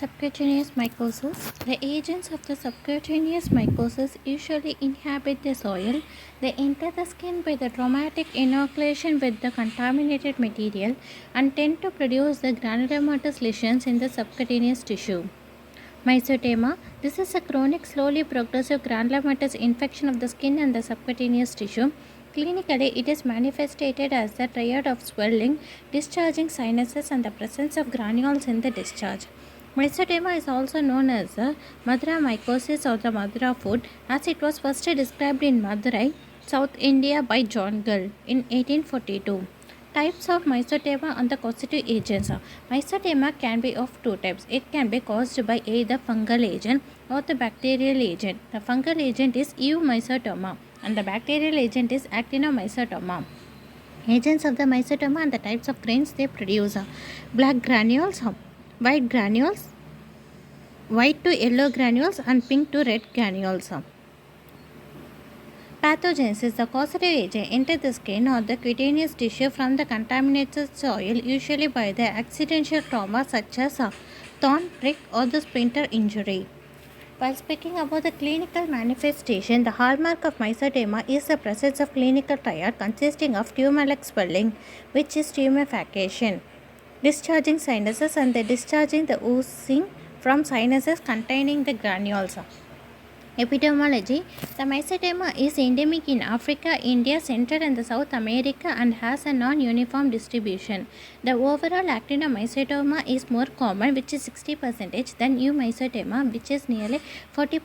Subcutaneous mycosis. The agents of the subcutaneous mycosis usually inhabit the soil. They enter the skin by the traumatic inoculation with the contaminated material and tend to produce the granulomatous lesions in the subcutaneous tissue. Myxedema. This is a chronic, slowly progressive granulomatous infection of the skin and the subcutaneous tissue. Clinically, it is manifested as the triad of swelling, discharging sinuses, and the presence of granules in the discharge. Myxedema is also known as the Madura mycosis or the Madura foot, as it was first described in Madurai, South India by John Gull in 1842. Types of myxedema and the causative agents. Myxedema can be of two types. It can be caused by either fungal agent or the bacterial agent. The fungal agent is myxedema and the bacterial agent is actinomyxedema. Agents of the myxedema and the types of grains they produce. Black granules, white granules, white to yellow granules and pink to red granules. Pathogenesis. The causative agent enters the skin or the cutaneous tissue from the contaminated soil, usually by the accidental trauma such as a thorn, prick or the splinter injury. While speaking about the clinical manifestation, the hallmark of myxedema is the presence of clinical triad consisting of tumor-like swelling, which is tumefaction, discharging sinuses and the discharging the oozing from sinuses containing the granules. Epidemiology. The myxedema is endemic in Africa, India, Central and South America and has a non-uniform distribution. The overall actinomyxedema is more common, which is 60%, than myxedema, which is nearly 40%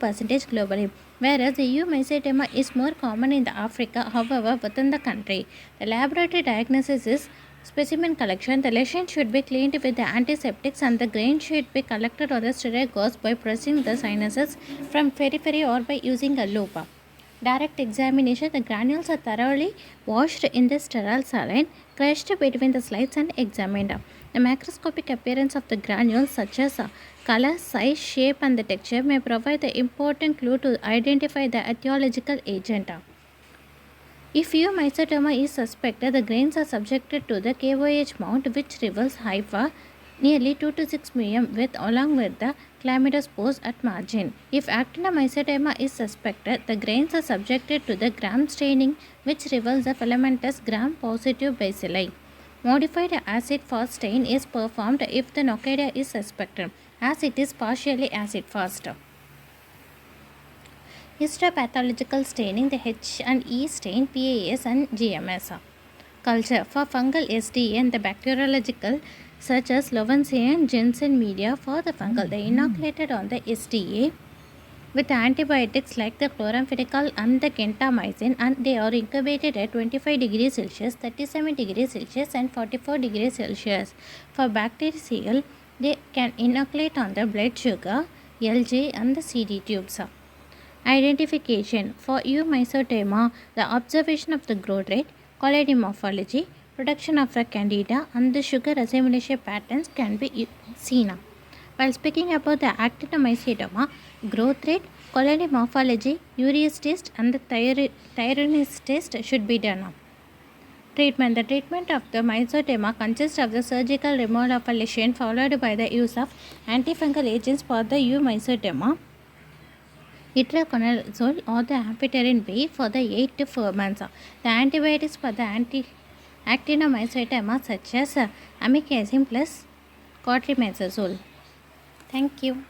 globally, whereas the myxedema is more common in the Africa, however, within the country. The laboratory diagnosis is specimen collection. The lesion should be cleaned with the antiseptics and the grain should be collected on the sterile gauze by pressing the sinuses from periphery or by using a loop. Direct examination. The granules are thoroughly washed in the sterile saline, crushed between the slides and examined. The macroscopic appearance of the granules such as color, size, shape and the texture may provide the important clue to identify the etiological agent. If myxedema is suspected, the grains are subjected to the KOH mount, which reveals hypha nearly 2 to 6 mm width along with the chlamydospores at margin. If actinomyxedema is suspected, the grains are subjected to the gram staining, which reveals the filamentous gram-positive bacilli. Modified acid-fast stain is performed if the nocardia is suspected, as it is partially acid-fast. Histopathological staining. The H and E stain, PAS and GMS. Culture. For fungal SDA and the bacteriological such as Lowenstein and Jensen media. For the fungal, they inoculated on the SDA with antibiotics like the chloramphenicol and the gentamicin, and they are incubated at 25 degrees Celsius, 37 degrees Celsius and 44 degrees Celsius. For bacterial, they can inoculate on the blood sugar, LJ and the CD tubes. Identification. For myxedema, the observation of the growth rate, colony morphology, production of the candida and the sugar assimilation patterns can be seen. While speaking about the actinomyxedema, growth rate, colony morphology, urease test and the thyroidase test should be done. Treatment. The treatment of the myxedema consists of the surgical removal of a lesion followed by the use of antifungal agents for the myxedema, itraconazole or the amphotericin B for the 8 to 4 months. The antibiotics for the actinomyxedema such as amikacin plus cotrimazole. Thank you.